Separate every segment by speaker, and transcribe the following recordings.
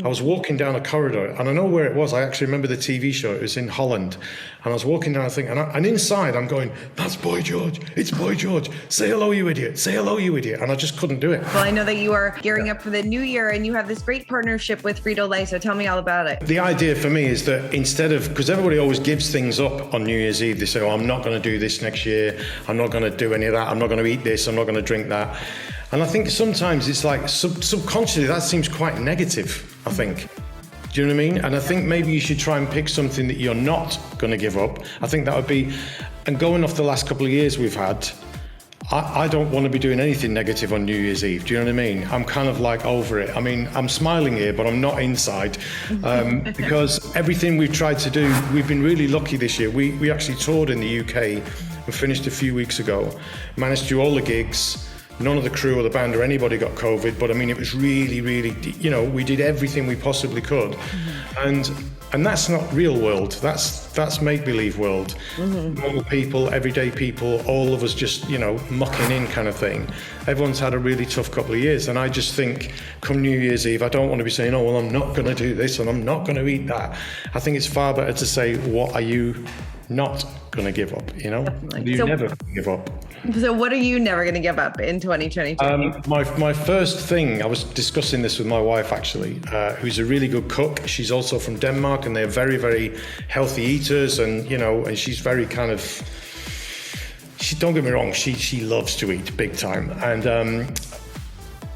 Speaker 1: I was walking down a corridor, and I know where it was. I actually remember the TV show. It was in Holland. And I was walking down a thing, and inside I'm going, that's Boy George. It's Boy George. Say hello, you idiot. Say hello, you idiot. And I just couldn't do it.
Speaker 2: Well, I know that you are gearing up for the new year, and you have this great partnership with Frito-Lay, so tell me all about it.
Speaker 1: The idea for me is that instead of, because everybody always gives things up on New Year's Eve, they say, oh, I'm not going to do this next year. I'm not going to do any of that. I'm not going to eat this. I'm not going to drink that. And I think sometimes it's like subconsciously that seems quite negative, I think. Do you know what I mean? And I think maybe you should try and pick something that you're not going to give up. I think that would be, and going off the last couple of years we've had, I don't want to be doing anything negative on New Year's Eve. Do you know what I mean? I'm kind of like over it. I mean, I'm smiling here, but I'm not inside because everything we've tried to do, we've been really lucky this year. We actually toured in the UK and finished a few weeks ago, managed to do all the gigs. None of the crew or the band or anybody got COVID, but I mean, it was really, really, you know, we did everything we possibly could. And that's not real world, that's make-believe world. Normal people, everyday people, all of us just, you know, mucking in kind of thing. Everyone's had a really tough couple of years, and I just think come New Year's Eve, I don't want to be saying, oh, well, I'm not gonna do this and I'm not gonna eat that. I think it's far better to say, what are you not gonna give up, you know? You never give up.
Speaker 2: So what are you never going to give up in 2022?
Speaker 1: My first thing, I was discussing this with my wife actually, who's a really good cook. She's also from Denmark, and they're very, very healthy eaters, and you know, and she's very kind of, don't get me wrong, she loves to eat big time, and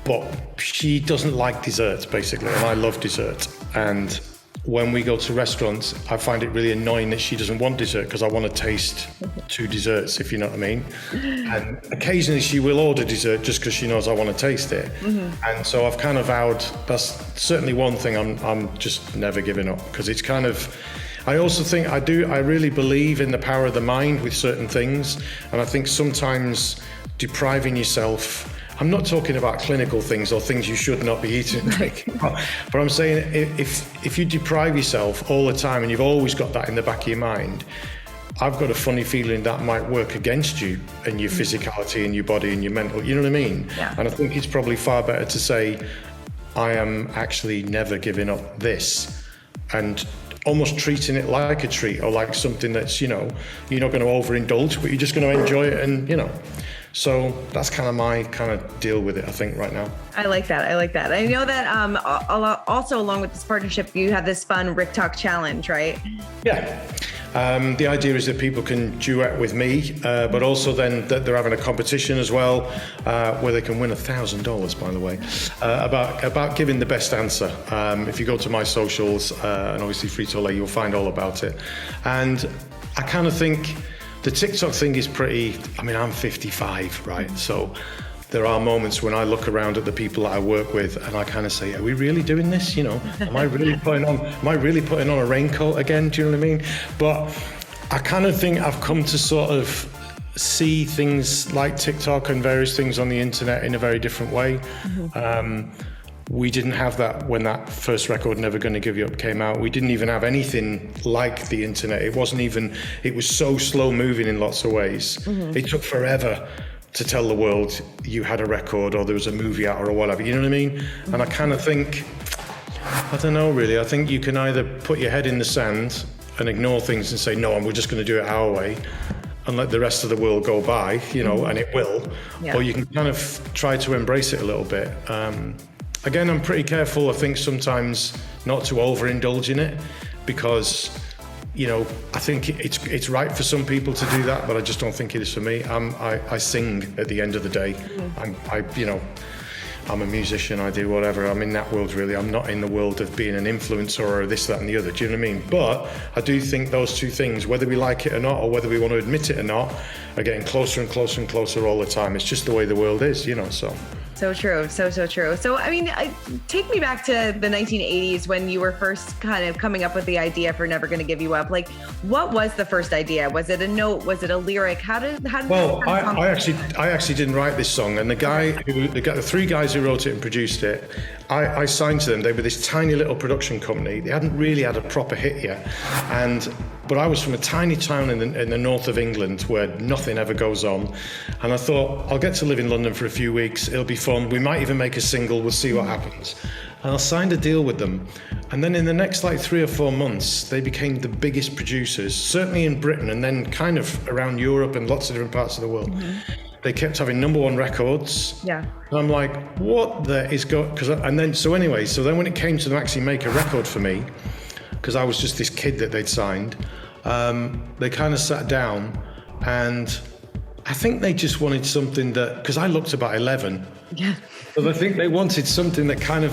Speaker 1: but she doesn't like desserts basically, and I love dessert. And when we go to restaurants, I find it really annoying that she doesn't want dessert because I want to taste two desserts, if you know what I mean. And occasionally she will order dessert just because she knows I want to taste it. And so I've kind of vowed, that's certainly one thing I'm just never giving up, because it's kind of, I also think I really believe in the power of the mind with certain things. And I think sometimes depriving yourself, I'm not talking about clinical things or things you should not be eating and drinking, but I'm saying if you deprive yourself all the time and you've always got that in the back of your mind, I've got a funny feeling that might work against you and your physicality and your body and your mental, you know what I mean?
Speaker 2: Yeah.
Speaker 1: And I think it's probably far better to say, I am actually never giving up this, and almost treating it like a treat or like something that's, you know, you're not going to overindulge, but you're just going to enjoy it, and, you know. So that's kind of my deal with it, I think, right now.
Speaker 2: I like that. I know that also along with this partnership, you have this fun Rick Talk challenge, right?
Speaker 1: Yeah. The idea is that people can duet with me, but also then that they're having a competition as well, where they can win $1,000, by the way, about giving the best answer. If you go to my socials, and obviously Frito-Lay, you'll find all about it. And I kind of think the TikTok thing is pretty, I mean, I'm 55, right? So there are moments when I look around at the people that I work with and I kind of say, are we really doing this? You know, am I really putting on a raincoat again? Do you know what I mean? But I kind of think I've come to sort of see things like TikTok and various things on the internet in a very different way. We didn't have that when that first record, Never Gonna Give You Up, came out. We didn't even have anything like the internet. It was so slow moving in lots of ways. It took forever to tell the world you had a record or there was a movie out or whatever, you know what I mean? And I kind of think, I don't know really, I think you can either put your head in the sand and ignore things and say, no, we're just gonna do it our way and let the rest of the world go by, you know, and it will. Yeah. Or you can kind of try to embrace it a little bit. Again, I'm pretty careful, I think, sometimes not to overindulge in it, because, you know, I think it's right for some people to do that, but I just don't think it is for me. I sing at the end of the day. I'm a musician, I do whatever. I'm in that world, really. I'm not in the world of being an influencer or this, that, and the other. Do you know what I mean? But I do think those two things, whether we like it or not, or whether we want to admit it or not, are getting closer and closer and closer all the time. It's just the way the world is, you know, so.
Speaker 2: So true. So true. So, I mean, take me back to the 1980s when you were first kind of coming up with the idea for Never Gonna Give You Up. Like, what was the first idea? Was it a note? Was it a lyric? How did
Speaker 1: Well, I actually didn't write this song. And the three guys who wrote it and produced it, I signed to them. They were this tiny little production company. They hadn't really had a proper hit yet. But I was from a tiny town in the north of England where nothing ever goes on. And I thought, I'll get to live in London for a few weeks. It'll be fun. We might even make a single. We'll see what happens. And I signed a deal with them. And then in the next like 3 or 4 months, they became the biggest producers, certainly in Britain and then kind of around Europe and lots of different parts of the world. They kept having #1 records.
Speaker 2: Yeah.
Speaker 1: And I'm like, what the is going? So then when it came to them actually make a record for me, because I was just this kid that they'd signed, they kind of sat down, and I think they just wanted something that, because I looked about 11.
Speaker 2: Yeah.
Speaker 1: But I think they wanted something that kind of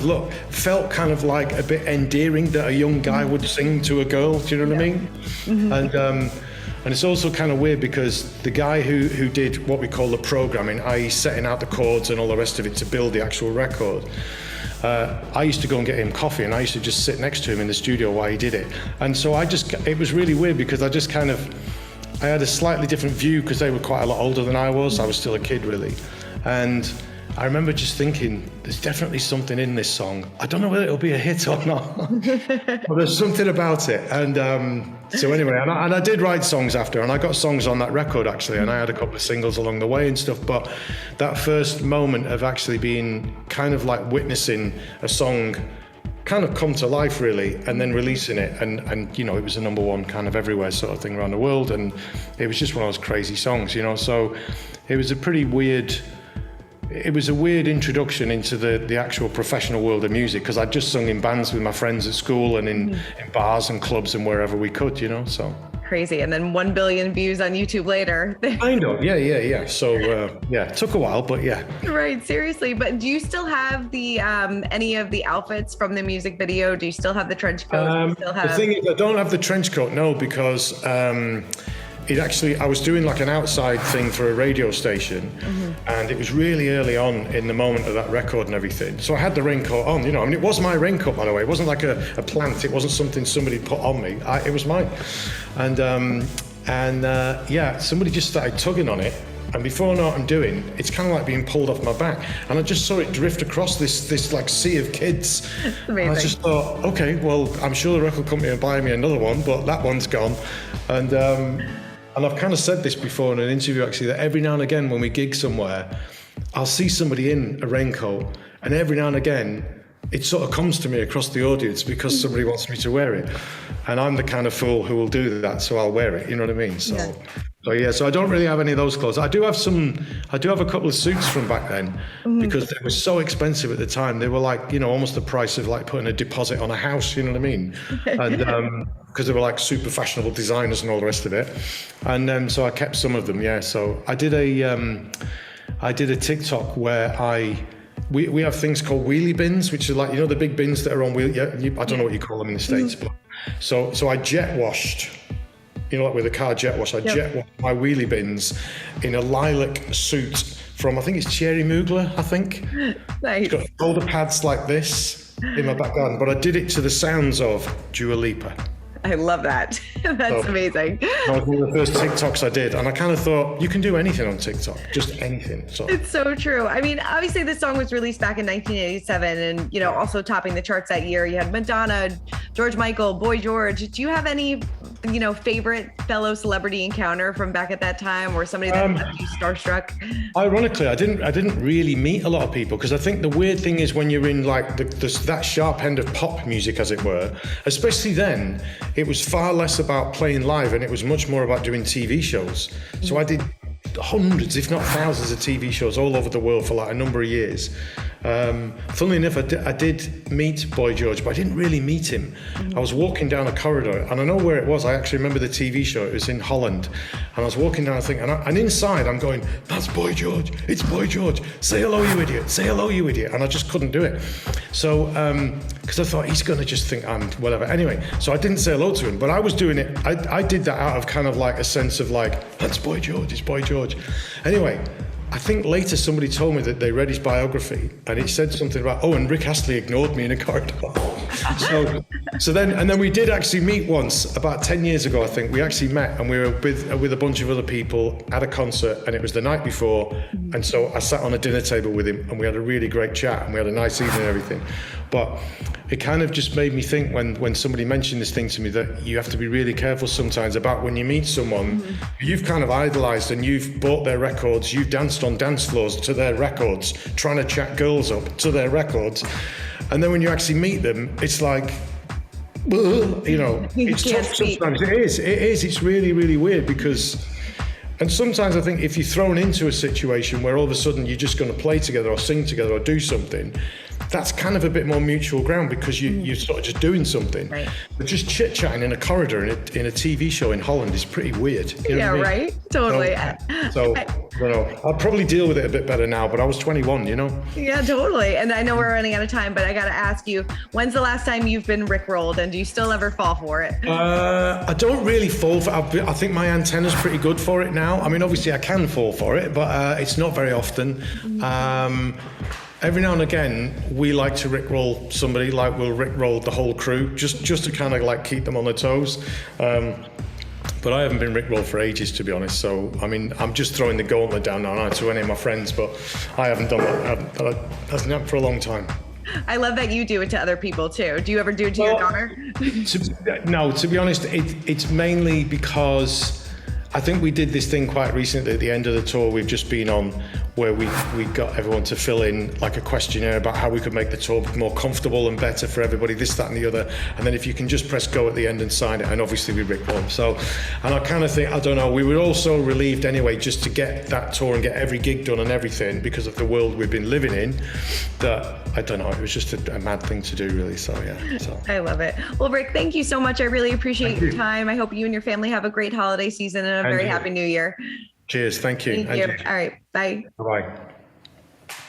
Speaker 1: felt kind of like a bit endearing, that a young guy would sing to a girl. Do you know what I mean? Mm-hmm. And it's also kind of weird because the guy who did what we call the programming, i.e. setting out the chords and all the rest of it to build the actual record, I used to go and get him coffee, and I used to just sit next to him in the studio while he did it. And so it was really weird because I had a slightly different view because they were quite a lot older than I was. I was still a kid really. And I remember just thinking, there's definitely something in this song. I don't know whether it'll be a hit or not, but there's something about it. And so anyway, and I did write songs after, and I got songs on that record actually, and I had a couple of singles along the way and stuff. But that first moment of actually being kind of like witnessing a song kind of come to life really, and then releasing it, and you know, it was a #1 kind of everywhere sort of thing around the world, and it was just one of those crazy songs, you know. So it was a weird introduction into the actual professional world of music, because I'd just sung in bands with my friends at school and in bars and clubs and wherever we could, you know. So
Speaker 2: crazy. And then 1 billion views on YouTube later.
Speaker 1: Kind of, yeah. So it took a while, but yeah.
Speaker 2: Right, seriously. But do you still have the any of the outfits from the music video? Do you still have the trench coat?
Speaker 1: The thing is, I don't have the trench coat, no, because I was doing like an outside thing for a radio station, and it was really early on in the moment of that record and everything. So I had the raincoat on, you know. I mean, it was my raincoat, by the way. It wasn't like a plant. It wasn't something somebody put on me. It was mine. And somebody just started tugging on it. And before I know what I'm doing, it's kind of like being pulled off my back. And I just saw it drift across this like sea of kids.
Speaker 2: Amazing.
Speaker 1: And I just thought, okay, well, I'm sure the record company will buy me another one, but that one's gone. And I've kind of said this before in an interview actually, that every now and again when we gig somewhere, I'll see somebody in a raincoat, and every now and again it sort of comes to me across the audience because somebody wants me to wear it, and I'm the kind of fool who will do that, so I'll wear it, you know what I mean? So I don't really have any of those clothes. I do have a couple of suits from back then, because they were so expensive at the time. They were like, you know, almost the price of like putting a deposit on a house, you know what I mean? And because they were like super fashionable designers and all the rest of it. And so I kept some of them, yeah. So I did a TikTok where we have things called wheelie bins, which are like, you know, the big bins that are on wheel. Yeah, I don't know what you call them in the States, but so I jet washed. You know, like with a car jet wash, I jet washed my wheelie bins in a lilac suit from, I think it's Thierry Mugler, I think.
Speaker 2: Nice.
Speaker 1: It's got shoulder pads like this in my back garden, but I did it to the sounds of Dua Lipa.
Speaker 2: I love that. That's amazing.
Speaker 1: That was one of the first TikToks I did, and I kind of thought, you can do anything on TikTok, just anything. So
Speaker 2: it's so true. I mean, obviously this song was released back in 1987, and you know, also topping the charts that year. You had Madonna, George Michael, Boy George. Do you have any, you know, favorite fellow celebrity encounter from back at that time, or somebody that left you starstruck?
Speaker 1: Ironically, I didn't really meet a lot of people, because I think the weird thing is when you're in like that sharp end of pop music, as it were, especially then, it was far less about playing live and it was much more about doing TV shows. So I did hundreds, if not thousands, of TV shows all over the world for like a number of years. Funnily enough, I did meet Boy George, but I didn't really meet him. I was walking down a corridor, and I know where it was. I actually remember the TV show. It was in Holland, and I was walking down a thing, and inside I'm going, "That's Boy George. It's Boy George. Say hello, you idiot. Say hello, you idiot." And I just couldn't do it. So, because I thought he's going to just think I'm whatever. Anyway, so I didn't say hello to him, but I was doing it. I did that out of kind of like a sense of like, "That's Boy George. It's Boy George." Anyway, I think later somebody told me that they read his biography, and it said something about, and Rick Astley ignored me in a corridor. So then we did actually meet once, about 10 years ago, I think. We actually met, and we were with a bunch of other people at a concert, and it was the night before. And so I sat on a dinner table with him, and we had a really great chat, and we had a nice evening and everything. But it kind of just made me think when somebody mentioned this thing to me, that you have to be really careful sometimes about when you meet someone you've kind of idolized and you've bought their records, you've danced on dance floors to their records, trying to chat girls up to their records. And then when you actually meet them, it's like, you know, it's tough sometimes. It is. It's really, really weird because, and sometimes I think if you're thrown into a situation where all of a sudden you're just going to play together or sing together or do something, that's kind of a bit more mutual ground because you're sort of just doing something.
Speaker 2: Right.
Speaker 1: But just chit-chatting in a corridor in a TV show in Holland is pretty weird. You know what I mean?
Speaker 2: Right? Totally.
Speaker 1: So I don't know. I'll probably deal with it a bit better now, but I was 21, you know?
Speaker 2: Yeah, totally. And I know we're running out of time, but I got to ask you, when's the last time you've been rickrolled, and do you still ever fall for it?
Speaker 1: I don't really fall for it. I think my antenna's pretty good for it now. I mean, obviously I can fall for it, but it's not very often. Every now and again, we like to rickroll somebody, like we'll rickroll the whole crew, just to kind of like keep them on their toes. But I haven't been rickrolled for ages, to be honest. So, I mean, I'm just throwing the gauntlet down now to any of my friends, but I haven't done that. That hasn't happened for a long time.
Speaker 2: I love that you do it to other people too. Do you ever do it to your daughter?
Speaker 1: No, to be honest, it's mainly because I think we did this thing quite recently at the end of the tour we've just been on, where we got everyone to fill in like a questionnaire about how we could make the tour more comfortable and better for everybody, this, that, and the other. And then if you can just press go at the end and sign it, and obviously we rickroll. So, and I kind of think, I don't know, we were all so relieved anyway just to get that tour and get every gig done and everything because of the world we've been living in, that I don't know, it was just a mad thing to do, really. So yeah. So
Speaker 2: I love it. Well, Rick, thank you so much. I really appreciate your time. I hope you and your family have a great holiday season and a very happy new year.
Speaker 1: Cheers. Thank you.
Speaker 2: Thank you. All right. Bye.
Speaker 1: Bye-bye.